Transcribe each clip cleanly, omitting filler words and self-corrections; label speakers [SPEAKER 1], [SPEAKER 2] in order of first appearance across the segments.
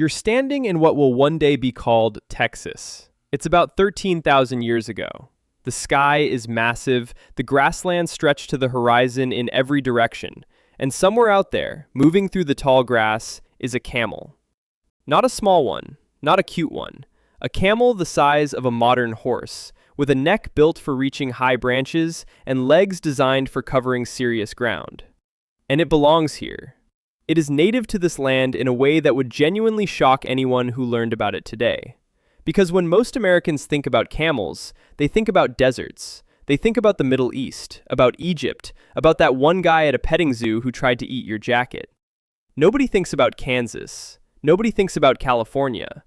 [SPEAKER 1] You're standing in what will one day be called Texas. It's about 13,000 years ago. The sky is massive, the grasslands stretch to the horizon in every direction, and somewhere out there, moving through the tall grass, is a camel. Not a small one, not a cute one. A camel the size of a modern horse, with a neck built for reaching high branches and legs designed for covering serious ground. And it belongs here. It is native to this land in a way that would genuinely shock anyone who learned about it today. Because when most Americans think about camels, they think about deserts. They think about the Middle East, about Egypt, about that one guy at a petting zoo who tried to eat your jacket. Nobody thinks about Kansas. Nobody thinks about California.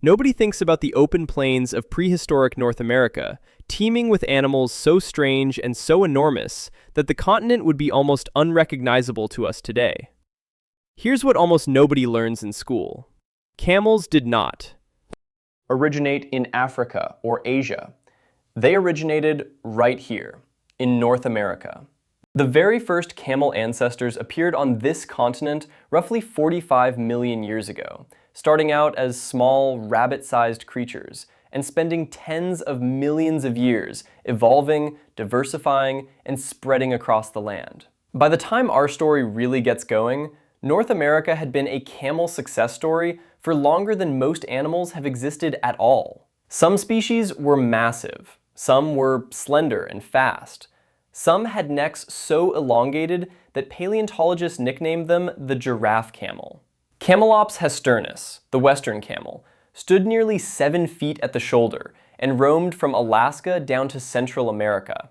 [SPEAKER 1] Nobody thinks about the open plains of prehistoric North America, teeming with animals so strange and so enormous that the continent would be almost unrecognizable to us today. Here's what almost nobody learns in school. Camels did not originate in Africa or Asia. They originated right here, in North America. The very first camel ancestors appeared on this continent roughly 45 million years ago, starting out as small, rabbit-sized creatures, and spending tens of millions of years evolving, diversifying, and spreading across the land. By the time our story really gets going, North America had been a camel success story for longer than most animals have existed at all. Some species were massive, some were slender and fast. Some had necks so elongated that paleontologists nicknamed them the giraffe camel. Camelops hesternus, the western camel, stood nearly 7 feet at the shoulder and roamed from Alaska down to Central America.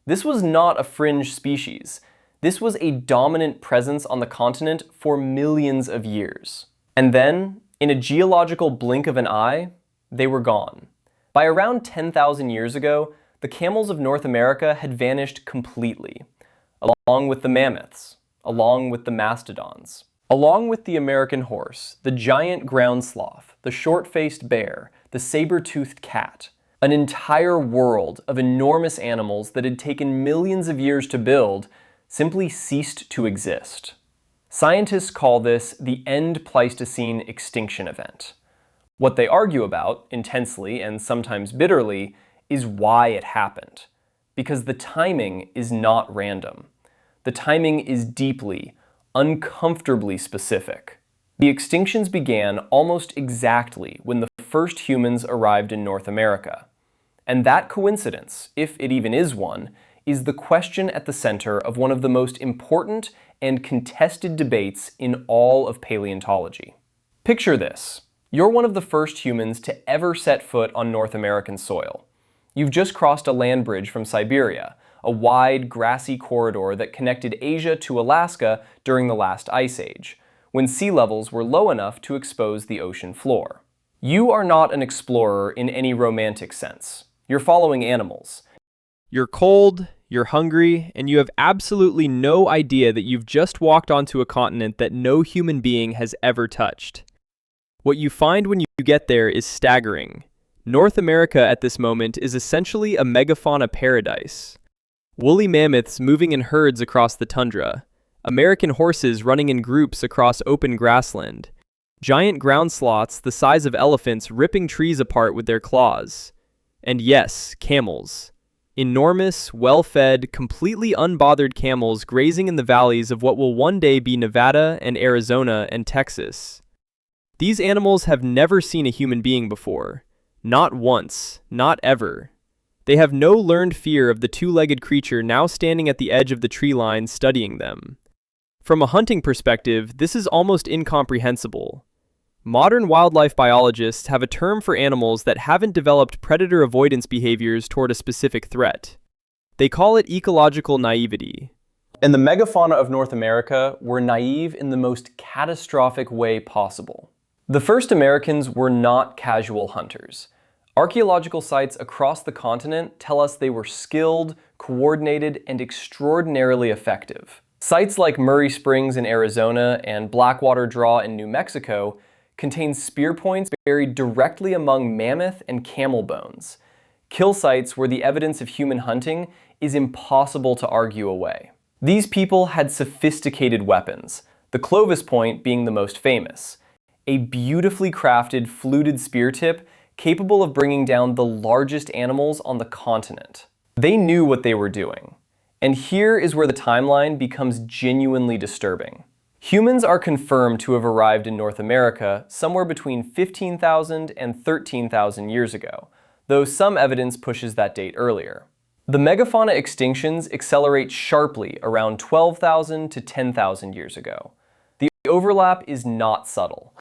[SPEAKER 1] This was not a fringe species. This was a dominant presence on the continent for millions of years. And then, in a geological blink of an eye, they were gone. By around 10,000 years ago, the camels of North America had vanished completely, along with the mammoths, along with the mastodons, along with the American horse, the giant ground sloth, the short-faced bear, the saber-toothed cat, an entire world of enormous animals that had taken millions of years to build simply ceased to exist. Scientists call this the end Pleistocene extinction event. What they argue about, intensely and sometimes bitterly, is why it happened. Because the timing is not random. The timing is deeply, uncomfortably specific. The extinctions began almost exactly when the first humans arrived in North America. And that coincidence, if it even is one, is the question at the center of one of the most important and contested debates in all of paleontology. Picture this. You're one of the first humans to ever set foot on North American soil. You've just crossed a land bridge from Siberia, a wide, grassy corridor that connected Asia to Alaska during the last ice age, when sea levels were low enough to expose the ocean floor. You are not an explorer in any romantic sense. You're following animals. You're cold, you're hungry, and you have absolutely no idea that you've just walked onto a continent that no human being has ever touched. What you find when you get there is staggering. North America at this moment is essentially a megafauna paradise. Woolly mammoths moving in herds across the tundra, American horses running in groups across open grassland, giant ground sloths the size of elephants ripping trees apart with their claws, and yes, camels. Enormous, well-fed, completely unbothered camels grazing in the valleys of what will one day be Nevada and Arizona and Texas. These animals have never seen a human being before. Not once, not ever. They have no learned fear of the two-legged creature now standing at the edge of the tree line studying them. From a hunting perspective, this is almost incomprehensible. Modern wildlife biologists have a term for animals that haven't developed predator avoidance behaviors toward a specific threat. They call it ecological naivety. And the megafauna of North America were naive in the most catastrophic way possible. The first Americans were not casual hunters. Archaeological sites across the continent tell us they were skilled, coordinated, and extraordinarily effective. Sites like Murray Springs in Arizona and Blackwater Draw in New Mexico contain spear points buried directly among mammoth and camel bones. Kill sites where the evidence of human hunting is impossible to argue away. These people had sophisticated weapons, the Clovis point being the most famous, a beautifully crafted, fluted spear tip capable of bringing down the largest animals on the continent. They knew what they were doing. And here is where the timeline becomes genuinely disturbing. Humans are confirmed to have arrived in North America somewhere between 15,000 and 13,000 years ago, though some evidence pushes that date earlier. The megafauna extinctions accelerate sharply around 12,000 to 10,000 years ago. The overlap is not subtle.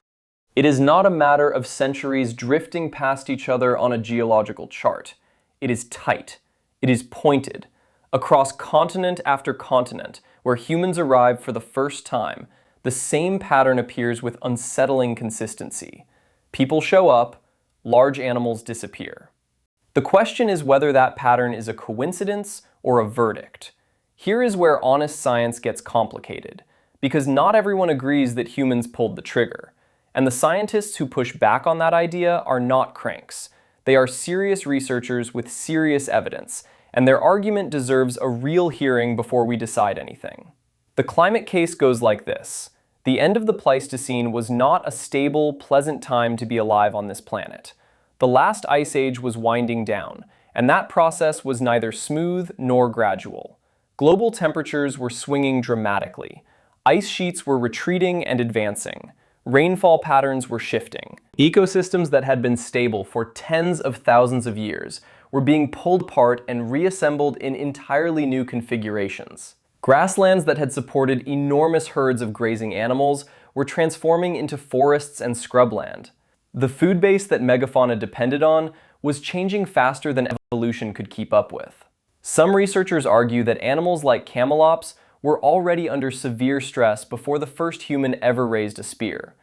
[SPEAKER 1] It is not a matter of centuries drifting past each other on a geological chart. It is tight. It is pointed. Across continent after continent, where humans arrive for the first time, the same pattern appears with unsettling consistency. People show up, large animals disappear. The question is whether that pattern is a coincidence or a verdict. Here is where honest science gets complicated, because not everyone agrees that humans pulled the trigger. And the scientists who push back on that idea are not cranks. They are serious researchers with serious evidence, and their argument deserves a real hearing before we decide anything. The climate case goes like this. The end of the Pleistocene was not a stable, pleasant time to be alive on this planet. The last ice age was winding down, and that process was neither smooth nor gradual. Global temperatures were swinging dramatically. Ice sheets were retreating and advancing. Rainfall patterns were shifting. Ecosystems that had been stable for tens of thousands of years were being pulled apart and reassembled in entirely new configurations. Grasslands that had supported enormous herds of grazing animals were transforming into forests and scrubland. The food base that megafauna depended on was changing faster than evolution could keep up with. Some researchers argue that animals like Camelops were already under severe stress before the first human ever raised a spear.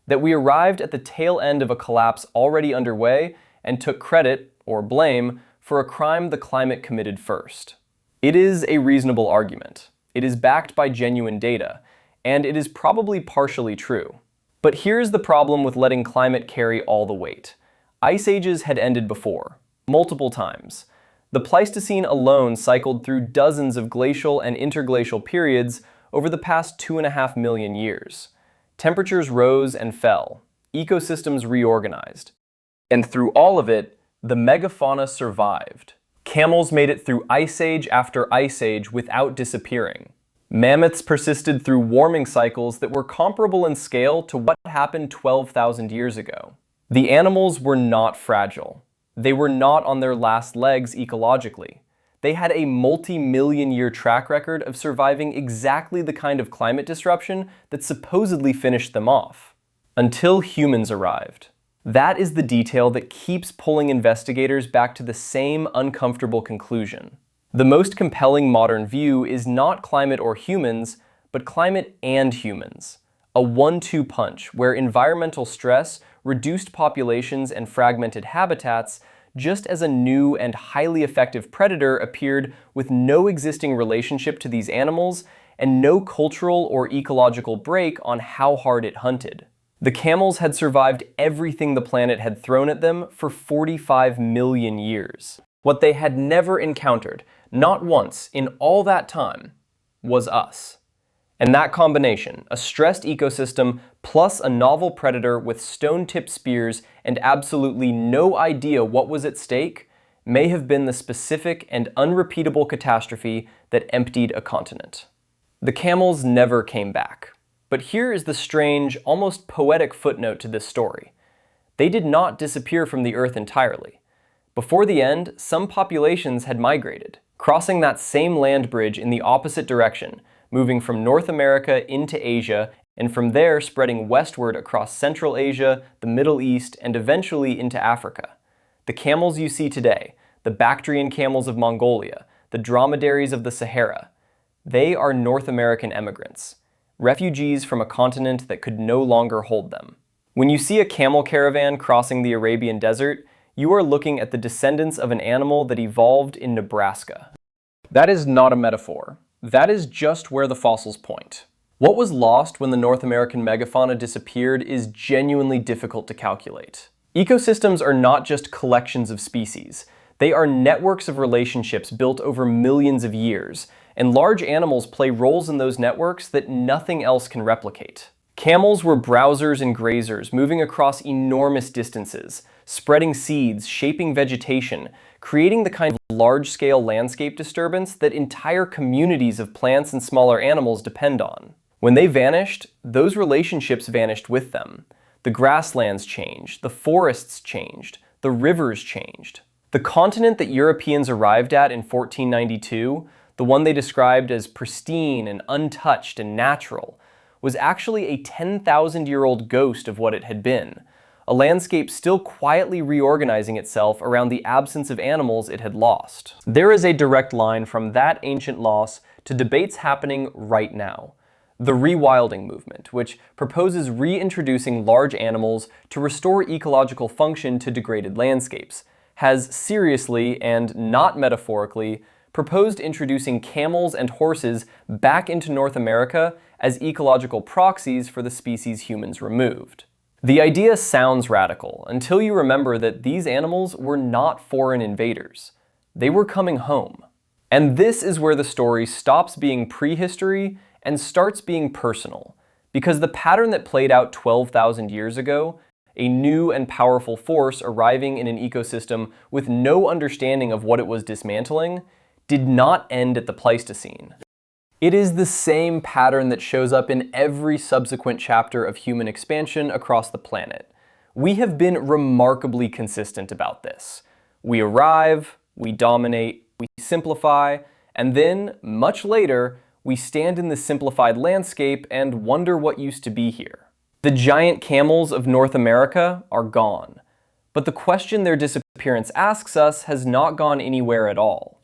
[SPEAKER 1] That we arrived at the tail end of a collapse already underway and took credit, or blame, for a crime the climate committed first. It is a reasonable argument. It is backed by genuine data, and it is probably partially true. But here's the problem with letting climate carry all the weight. Ice ages had ended before, multiple times. The Pleistocene alone cycled through dozens of glacial and interglacial periods over the past 2.5 million years. Temperatures rose and fell. Ecosystems reorganized. And through all of it, the megafauna survived. Camels made it through ice age after ice age without disappearing. Mammoths persisted through warming cycles that were comparable in scale to what happened 12,000 years ago. The animals were not fragile. They were not on their last legs ecologically. They had a multi-million-year track record of surviving exactly the kind of climate disruption that supposedly finished them off. Until humans arrived. That is the detail that keeps pulling investigators back to the same uncomfortable conclusion. The most compelling modern view is not climate or humans, but climate and humans. A one-two punch where environmental stress reduced populations and fragmented habitats just as a new and highly effective predator appeared with no existing relationship to these animals and no cultural or ecological break on how hard it hunted. The camels had survived everything the planet had thrown at them for 45 million years. What they had never encountered, not once in all that time, was us. And that combination, a stressed ecosystem plus a novel predator with stone-tipped spears and absolutely no idea what was at stake, may have been the specific and unrepeatable catastrophe that emptied a continent. The camels never came back. But here is the strange, almost poetic footnote to this story. They did not disappear from the Earth entirely. Before the end, some populations had migrated, crossing that same land bridge in the opposite direction, moving from North America into Asia, and from there spreading westward across Central Asia, the Middle East, and eventually into Africa. The camels you see today, the Bactrian camels of Mongolia, the dromedaries of the Sahara, they are North American emigrants, refugees from a continent that could no longer hold them. When you see a camel caravan crossing the Arabian desert, you are looking at the descendants of an animal that evolved in Nebraska. That is not a metaphor. That is just where the fossils point. What was lost when the North American megafauna disappeared is genuinely difficult to calculate. Ecosystems are not just collections of species. They are networks of relationships built over millions of years, and large animals play roles in those networks that nothing else can replicate. Camels were browsers and grazers, moving across enormous distances, spreading seeds, shaping vegetation, creating the kind of large-scale landscape disturbance that entire communities of plants and smaller animals depend on. When they vanished, those relationships vanished with them. The grasslands changed, the forests changed, the rivers changed. The continent that Europeans arrived at in 1492, the one they described as pristine and untouched and natural, was actually a 10,000-year-old ghost of what it had been, a landscape still quietly reorganizing itself around the absence of animals it had lost. There is a direct line from that ancient loss to debates happening right now. The rewilding movement, which proposes reintroducing large animals to restore ecological function to degraded landscapes, has seriously, and not metaphorically, proposed introducing camels and horses back into North America as ecological proxies for the species humans removed. The idea sounds radical until you remember that these animals were not foreign invaders. They were coming home. And this is where the story stops being prehistory and starts being personal, because the pattern that played out 12,000 years ago, a new and powerful force arriving in an ecosystem with no understanding of what it was dismantling, did not end at the Pleistocene. It is the same pattern that shows up in every subsequent chapter of human expansion across the planet. We have been remarkably consistent about this. We arrive, we dominate, we simplify, and then, much later, we stand in the simplified landscape and wonder what used to be here. The giant camels of North America are gone, but the question their disappearance asks us has not gone anywhere at all.